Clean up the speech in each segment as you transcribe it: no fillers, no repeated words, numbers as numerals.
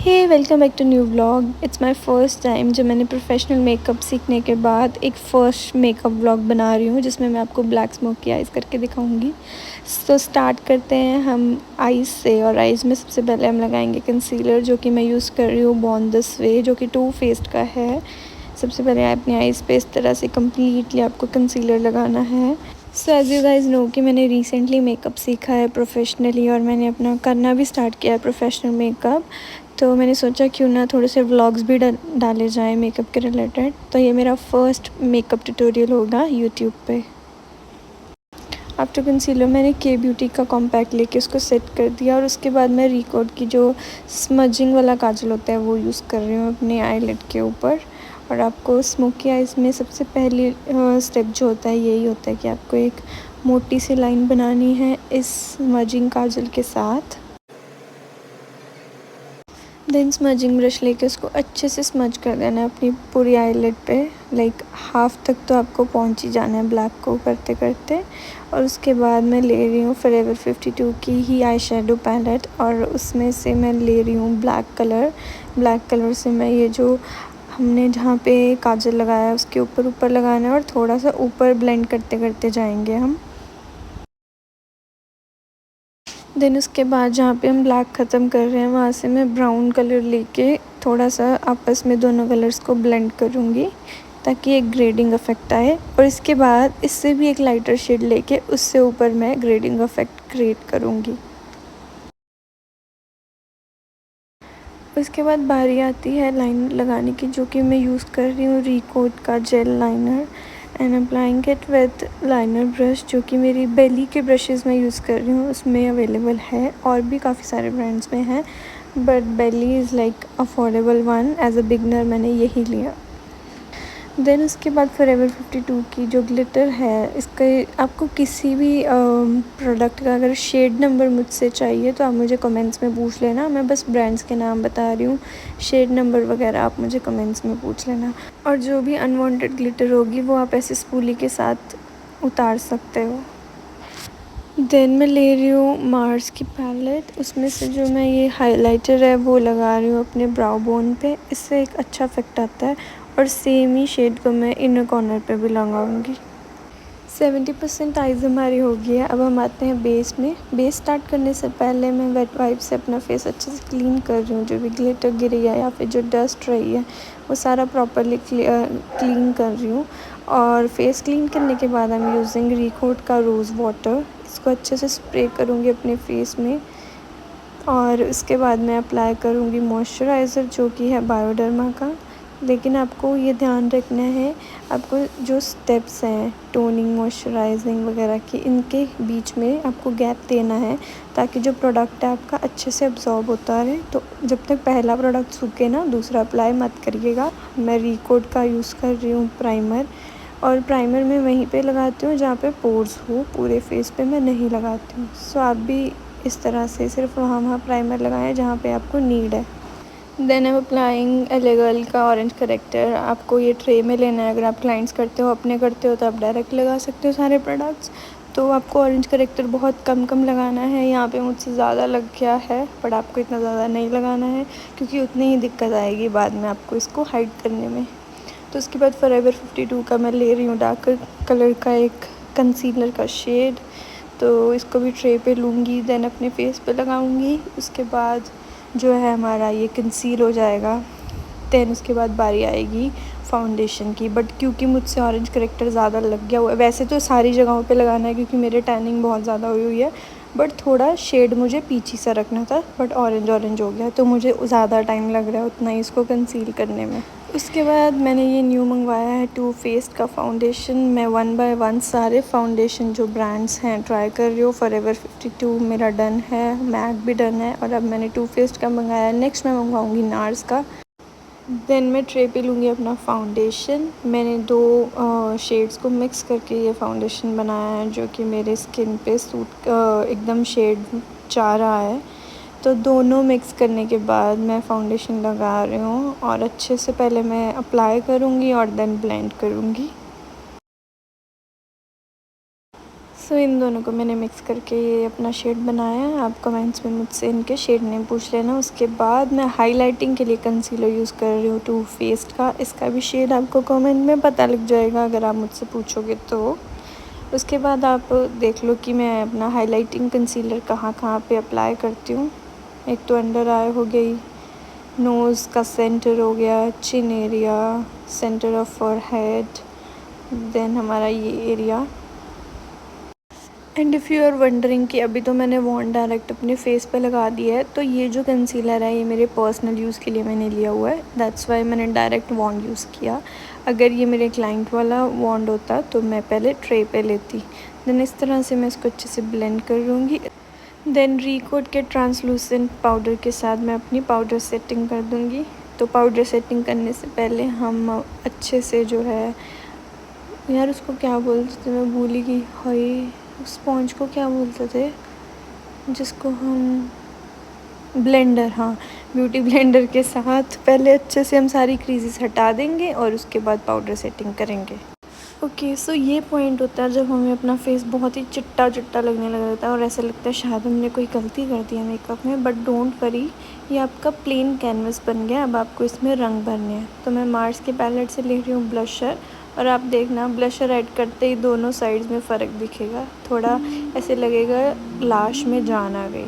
Hey welcome back to new vlog. It's my first time जब मैंने professional makeup सीखने के बाद एक फ़र्स्ट मेकअप व्लॉग बना रही हूँ जिसमें मैं आपको ब्लैक स्मोकी आइज़ करके दिखाऊंगी। तो स्टार्ट करते हैं हम आइज़ से। और आइज़ में सबसे पहले हम लगाएंगे कंसीलर, जो कि मैं यूज़ कर रही हूँ बॉर्न दिस वे, जो कि टू फेस्ड का है। सबसे पहले अपनी आइज़ पे इस तरह से कम्प्लीटली आपको कंसीलर लगाना है। So as you guys know कि मैंने रिसेंटली मेकअप सीखा है प्रोफेशनली, और मैंने अपना करना भी स्टार्ट किया है प्रोफेशनल मेकअप। तो मैंने सोचा क्यों ना थोड़े से व्लॉग्स भी डाले जाएँ मेकअप के रिलेटेड। तो ये मेरा फ़र्स्ट मेकअप ट्यूटोरियल होगा यूट्यूब पे। आफ्टर कंसीलर मैंने के ब्यूटी का कॉम्पैक्ट लेके उसको सेट कर दिया, और उसके बाद मैं रिकॉर्ड की जो स्मजिंग वाला काजल होता है वो यूज़ कर रही हूँ अपने आईलिड के ऊपर। और आपको स्मोकी आइज़ में सबसे पहली स्टेप जो होता है यही होता है कि आपको एक मोटी सी लाइन बनानी है इस स्मजिंग काजल के साथ। देन स्मजिंग ब्रश लेके उसको अच्छे से स्मज कर देना है अपनी पूरी आईलिड पे। लाइक हाफ तक तो आपको पहुंच ही जाना है ब्लैक को करते करते। और उसके बाद मैं ले रही हूँ फॉरएवर 52 की ही आई शेडो पैलेट, और उसमें से मैं ले रही हूँ ब्लैक कलर। ब्लैक कलर से मैं ये जो हमने जहाँ पे काजल लगाया है उसके ऊपर ऊपर लगाना है, और थोड़ा सा ऊपर ब्लेंड करते करते जाएंगे हम। देन उसके बाद जहाँ पे हम ब्लैक ख़त्म कर रहे हैं वहाँ से मैं ब्राउन कलर लेके थोड़ा सा आपस में दोनों कलर्स को ब्लेंड करूँगी ताकि एक ग्रेडिंग इफ़ेक्ट आए। और इसके बाद इससे भी एक लाइटर शेड लेके उससे ऊपर मैं ग्रेडिंग इफ़ेक्ट क्रिएट करूँगी। उसके बाद बारी आती है लाइनर लगाने की, जो कि मैं यूज़ कर रही हूँ रिकोट का jail liner. And applying it with liner brush, जो कि मेरी बेली के ब्रशेज़ में यूज़ कर रही हूँ उसमें अवेलेबल है, और भी काफ़ी सारे ब्रांड्स में हैं, but Bailey is like affordable one. As a beginner मैंने यही लिया। देन उसके बाद फॉरएवर 52 की जो ग्लिटर है, इसके आपको किसी भी प्रोडक्ट का अगर शेड नंबर मुझसे चाहिए तो आप मुझे कमेंट्स में पूछ लेना। मैं बस ब्रांड्स के नाम बता रही हूँ, शेड नंबर वगैरह आप मुझे कमेंट्स में पूछ लेना। और जो भी अनवांटेड ग्लिटर होगी वो आप ऐसे स्पूली के साथ उतार सकते हो। देन मैं ले रही हूँ मार्स की पैलेट, उसमें से जो मैं ये हाइलाइटर है वो लगा रही हूँ अपने ब्राउ बोन पे। इससे एक अच्छा इफेक्ट आता है, और सेम ही शेड को मैं इनर कॉर्नर पे भी लगाऊंगी। 70% आइज़ हमारी हो गई है। अब हम आते हैं बेस में। बेस स्टार्ट करने से पहले मैं वेट वाइप से अपना फेस अच्छे से क्लीन कर रही हूँ। जो भी ग्लिटर गिरी है या फिर जो डस्ट रही है वो सारा प्रॉपरली क्लीन कर रही हूँ। और फेस क्लीन करने के बाद आई एम यूजिंग रिकोट का रोज़ वाटर। इसको अच्छे से स्प्रे करूँगी अपने फेस में, और उसके बाद मैं अप्लाई करूँगी मॉइस्चराइज़र, जो कि है बायोडर्मा का। लेकिन आपको ये ध्यान रखना है, आपको जो स्टेप्स हैं टोनिंग मॉइस्चराइजिंग वगैरह की, इनके बीच में आपको गैप देना है ताकि जो प्रोडक्ट है आपका अच्छे से अब्जॉर्ब होता रहे। तो जब तक पहला प्रोडक्ट सूखे ना दूसरा अप्लाई मत करिएगा। मैं रिकोट का यूज़ कर रही हूँ प्राइमर, और प्राइमर मैं वहीं पे लगाती हूँ जहाँ पे पोर्स हो, पूरे फेस पे मैं नहीं लगाती हूँ। सो आप भी इस तरह से सिर्फ वहाँ प्राइमर लगाएं जहाँ पे आपको नीड है। देन आई एम अप्लाइंग एलेगल का ऑरेंज करेक्टर। आपको ये ट्रे में लेना है। अगर आप क्लाइंट्स करते हो, अपने करते हो, तो आप डायरेक्ट लगा सकते हो सारे प्रोडक्ट्स। तो आपको ऑरेंज करेक्टर बहुत कम कम लगाना है। यहाँ पे मुझसे ज़्यादा लग गया है, बट आपको इतना ज़्यादा नहीं लगाना है क्योंकि उतनी ही दिक्कत आएगी बाद में आपको इसको हाइड करने में। तो उसके बाद फॉरएवर 52 का मैं ले रही हूँ डार्क कलर का एक कंसीलर का शेड। तो इसको भी ट्रे पे लूँगी, देन अपने फेस पे लगाऊँगी। उसके बाद जो है हमारा ये कंसील हो जाएगा। देन उसके बाद बारी आएगी फाउंडेशन की, बट क्योंकि मुझसे ऑरेंज करेक्टर ज़्यादा लग गया हुआ है, वैसे तो सारी जगहों पे लगाना है क्योंकि मेरे टैनिंग बहुत ज़्यादा हुई हुई है, बट थोड़ा शेड मुझे पीछी सा रखना था, बट ऑरेंज हो गया तो मुझे ज़्यादा टाइम लग रहा है उतना ही इसको कंसील करने में। उसके बाद मैंने ये न्यू मंगवाया है टू फेस्ड का फाउंडेशन। मैं 1 बाय 1 सारे फाउंडेशन जो ब्रांड्स हैं ट्राई कर रही हूँ। फॉरएवर 52 मेरा डन है, मैक भी डन है, और अब मैंने टू फेस्ड का मंगाया है। नेक्स्ट मैं मंगवाऊँगी नार्स का। देन मैं ट्रे पे लूँगी अपना फाउंडेशन। मैंने दो शेड्स को मिक्स करके ये फाउंडेशन बनाया है, जो कि मेरे स्किन पे सूट एकदम शेड जा रहा है। तो दोनों मिक्स करने के बाद मैं फाउंडेशन लगा रही हूँ, और अच्छे से पहले मैं अप्लाई करूँगी और देन ब्लेंड करूँगी। सो इन दोनों को मैंने मिक्स करके ये अपना शेड बनाया है। आप कमेंट्स में मुझसे इनके शेड नेम पूछ लेना। उसके बाद मैं हाइलाइटिंग के लिए कंसीलर यूज़ कर रही हूँ टू फेस्ड का। इसका भी शेड आपको कमेंट में पता लग जाएगा अगर आप मुझसे पूछोगे तो। उसके बाद आप देख लो कि मैं अपना हाइलाइटिंग कंसीलर कहाँ कहाँ पे अप्लाई करती हूँ। एक तो अंडर आई हो गई, नोज़ का सेंटर हो गया, chin area, centre of forehead, then हमारा ये area. And if you are wondering कि अभी तो मैंने वॉन्ड डायरेक्ट अपने फेस पे लगा दिया है, तो ये जो कंसीलर है ये मेरे पर्सनल यूज़ के लिए मैंने लिया हुआ है। दैट्स वाई मैंने डायरेक्ट वॉन्ड यूज़ किया। अगर ये मेरे क्लाइंट वाला वॉन्ड होता तो मैं पहले ट्रे पे लेती। देन इस तरह से मैं इसको अच्छे से ब्लेंड कर लूँगी। देन रिकोट के ट्रांसलूसेंट पाउडर के साथ मैं अपनी पाउडर सेटिंग कर दूँगी। तो पाउडर सेटिंग करने से पहले हम अच्छे से जो है, यार उसको क्या बोलते थे मैं भूल ही गई। हाय, स्पॉन्ज को क्या बोलते थे जिसको हम, ब्लेंडर, हाँ, ब्यूटी ब्लेंडर के साथ पहले अच्छे से हम सारी क्रीजेस हटा देंगे और उसके बाद पाउडर सेटिंग करेंगे। ओके, सो ये पॉइंट होता है जब हमें अपना फेस बहुत ही चिट्टा चिट्टा लगने लग जाता है और ऐसा लगता है शायद हमने कोई गलती कर दी है मेकअप में। बट डोंट वरी, ये आपका प्लेन कैनवस बन गया। अब आपको इसमें रंग भरने हैं। तो मैं मार्स के पैलेट से ले रही हूँ ब्लशर, और आप देखना ब्लशर ऐड करते ही दोनों साइड्स में फ़र्क दिखेगा। थोड़ा ऐसे लगेगा लाश में जान आ गई।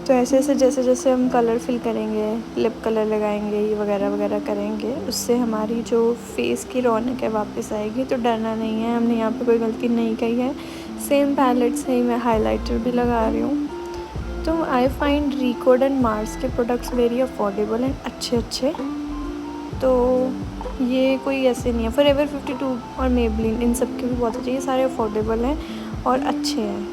तो ऐसे ऐसे जैसे जैसे हम कलर फिल करेंगे, लिप कलर लगाएंगे, ये वगैरह वगैरह करेंगे, उससे हमारी जो फेस की रौनक है वापस आएगी। तो डरना नहीं है, हमने यहाँ पे कोई गलती नहीं की है। सेम पैलेट से ही मैं हाइलाइटर भी लगा रही हूँ। तो I find Recode and Mars के प्रोडक्ट्स वेरी अफोर्डेबल एंड अच्छे। तो ये कोई ऐसे नहीं है। फॉरएवर 52 और मेबलिन, इन सब के भी बहुत अच्छे, ये सारे अफोर्डेबल हैं और अच्छे हैं।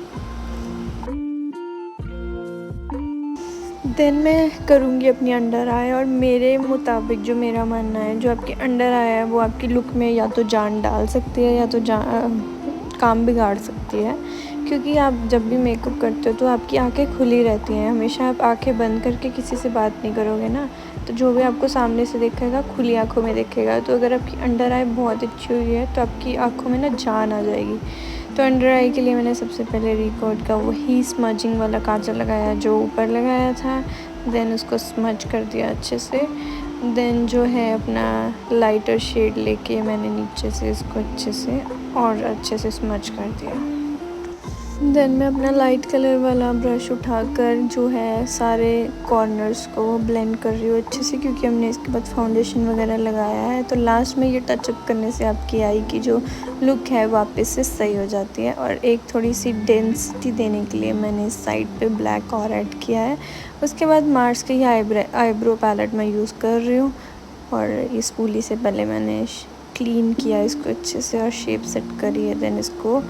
देन मैं करूँगी अपनी अंडर आई, और मेरे मुताबिक जो मेरा मानना है, जो आपकी अंडर आई है वो आपकी लुक में या तो जान डाल सकती है या तो काम बिगाड़ सकती है। क्योंकि आप जब भी मेकअप करते हो तो आपकी आंखें खुली रहती हैं। हमेशा आप आंखें बंद करके किसी से बात नहीं करोगे ना, तो जो भी आपको सामने से देखेगा खुली आंखों में देखेगा। तो अगर आपकी अंडर आई बहुत अच्छी हुई है तो आपकी आंखों में ना जान आ जाएगी। तो अंडर आई के लिए मैंने सबसे पहले रिकोड का वही स्मजिंग वाला काजल लगाया जो ऊपर लगाया था। देन उसको स्मज कर दिया अच्छे से। देन जो है अपना लाइटर शेड लेके मैंने नीचे से इसको अच्छे से और अच्छे से स्मज कर दिया। देन मैं अपना लाइट कलर वाला ब्रश उठाकर जो है सारे कॉर्नर्स को ब्लेंड कर रही हूँ अच्छे से, क्योंकि हमने इसके बाद फाउंडेशन वगैरह लगाया है। तो लास्ट में ये टचअप करने से आपकी आई की जो लुक है वापस से सही हो जाती है। और एक थोड़ी सी डेंसिटी देने के लिए मैंने इस साइड पे ब्लैक और ऐड किया है। उसके बाद मार्स के ये आईब्रो पैलेट मैं यूज़ कर रही हूँ, और इस पूली से पहले मैंने क्लीन किया इसको अच्छे से और शेप सेट करी है। देन इसको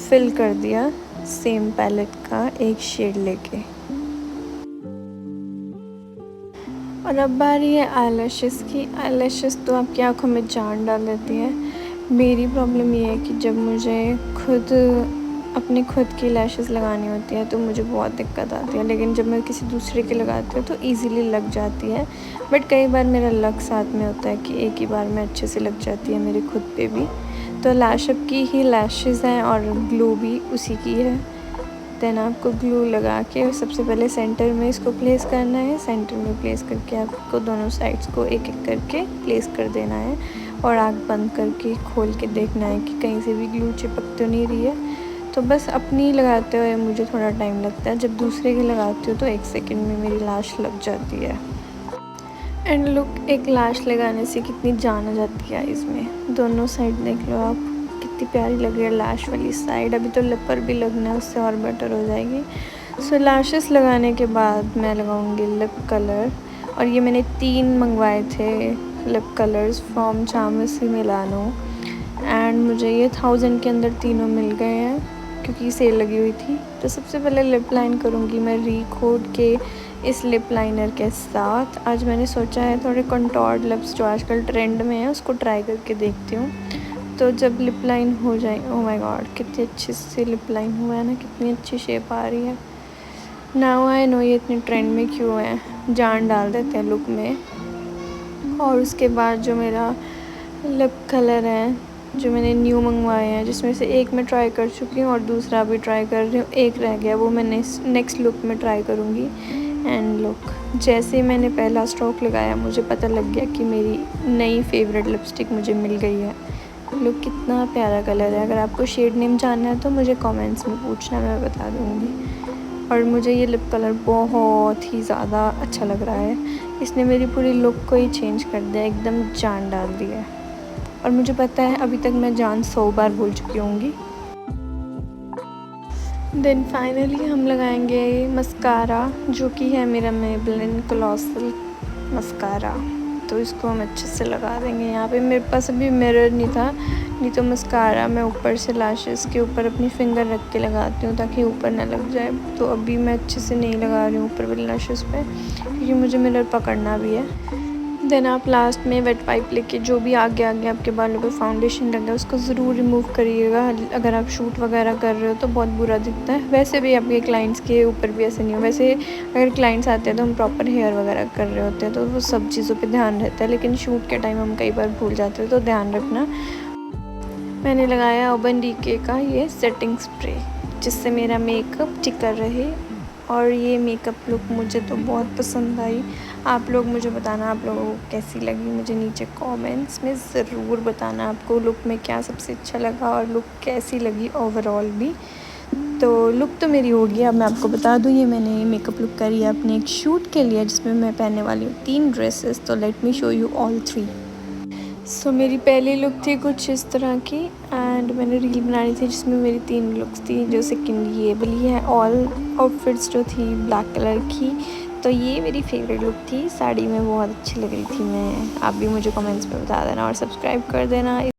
फिल कर दिया सेम पैलेट का एक शेड लेके। और अब बारी है आईलैशेस की। आईलैशेस तो आपकी आंखों में जान डाल देती है। मेरी प्रॉब्लम ये है कि जब मुझे अपने खुद की लैशेस लगानी होती है तो मुझे बहुत दिक्कत आती है, लेकिन जब मैं किसी दूसरे की लगाती हूँ तो इजीली लग जाती है। बट कई बार मेरा लक साथ में होता है कि एक ही बार में अच्छे से लग जाती है मेरे खुद पे भी। तो लैशअप की ही लैशेस हैं और ग्लू भी उसी की है। देन आपको ग्लू लगा के सबसे पहले सेंटर में इसको प्लेस करना है। सेंटर में प्लेस करके आपको दोनों साइड्स को एक एक करके प्लेस कर देना है, और आँख बंद करके खोल के देखना है कि कहीं से भी ग्लू चिपक तो नहीं रही है। तो बस अपनी लगाते हुए मुझे थोड़ा टाइम लगता है, जब दूसरे की लगाती हूँ तो 1 सेकंड में मेरी लाश लग जाती है। एंड लुक, एक लाश लगाने से कितनी जान आ जाती है इसमें। दोनों साइड देख लो आप, कितनी प्यारी लग रही है लाश वाली साइड। अभी तो लिप पर भी लगना है, उससे और बेटर हो जाएगी। सो लैशेस लगाने के बाद मैं लगाऊंगी लिप कलर, और ये मैंने 3 मंगवाए थे लिप कलर्स फ्रॉम चामसी मिलानो, एंड मुझे ये 1000 के अंदर तीनों मिल गए हैं क्योंकि सेल लगी हुई थी। तो सबसे पहले लिप लाइन करूँगी मैं रिकोड के इस लिप लाइनर के साथ। आज मैंने सोचा है थोड़े कंटोर्ड लिप्स जो आजकल ट्रेंड में है उसको ट्राई करके देखती हूँ। तो जब लिप लाइन हो जाए, ओह माय गॉड कितनी अच्छी से लिप लाइन हुआ है ना, कितनी अच्छी शेप आ रही है। नाउ आई नो ये इतने ट्रेंड में क्यों है, जान डाल देते हैं लुक में। और उसके बाद जो मेरा लिप कलर है जो मैंने न्यू मंगवाए हैं, जिसमें से एक मैं ट्राई कर चुकी हूँ और दूसरा भी ट्राई कर रही हूँ। एक रह गया, वो मैं नेक्स्ट लुक में ट्राई करूँगी। एंड लुक, जैसे ही मैंने पहला स्ट्रोक लगाया मुझे पता लग गया कि मेरी नई फेवरेट लिपस्टिक मुझे मिल गई है। लुक कितना प्यारा कलर है। अगर आपको शेड नेम जानना है तो मुझे कमेंट्स में पूछना, मैं बता दूँगी। और मुझे ये लिप कलर बहुत ही ज़्यादा अच्छा लग रहा है। इसने मेरी पूरी लुक को ही चेंज कर दिया, एकदम जान डाल दी है। और मुझे पता है अभी तक मैं जान 100 बार बोल चुकी होंगी। देन फाइनली हम लगाएंगे मस्कारा, जो कि है मेरा मेबेलिन कॉलोसल मस्कारा। तो इसको हम अच्छे से लगा देंगे। यहाँ पे मेरे पास अभी मिरर नहीं था, नहीं तो मस्कारा मैं ऊपर से लैशेस के ऊपर अपनी फिंगर रख के लगाती हूँ ताकि ऊपर ना लग जाए। तो अभी मैं अच्छे से नहीं लगा रही हूँ ऊपर वाले लैशेस पे, क्योंकि मुझे मिरर पकड़ना भी है। देन आप लास्ट में वेट वाइप लेके जो भी आगे आपके बालों पे फाउंडेशन लगा है उसको ज़रूर रिमूव करिएगा। अगर आप शूट वगैरह कर रहे हो तो बहुत बुरा दिखता है। वैसे भी आपके क्लाइंट्स के ऊपर भी ऐसे नहीं हो। वैसे अगर क्लाइंट्स आते हैं तो हम प्रॉपर हेयर वगैरह कर रहे होते हैं तो वो सब चीज़ों पे ध्यान रहता है, लेकिन शूट के टाइम हम कई बार भूल जाते हैं, तो ध्यान रखना। मैंने लगाया अर्बन डीके का ये सेटिंग स्प्रे, जिससे मेरा मेकअप टिका रहे। और ये मेकअप लुक मुझे तो बहुत पसंद आई। आप लोग मुझे बताना आप लोगों को कैसी लगी, मुझे नीचे कमेंट्स में ज़रूर बताना आपको लुक में क्या सबसे अच्छा लगा और लुक कैसी लगी ओवरऑल भी। तो लुक तो मेरी हो गई। अब मैं आपको बता दूँ, ये मैंने मेकअप लुक करी है अपने एक शूट के लिए, जिसमें मैं पहनने वाली हूँ 3 ड्रेसेस। तो let me show you all 3। सो मेरी पहली लुक थी कुछ इस तरह की, एंड मैंने रील बनानी थी जिसमें मेरी 3 लुक्स थी। जो सेकंड ये वाली है, ऑल आउटफिट्स जो थी ब्लैक कलर की। तो ये मेरी फेवरेट लुक थी, साड़ी में बहुत अच्छी लग रही थी मैं। आप भी मुझे कमेंट्स में बता देना और सब्सक्राइब कर देना।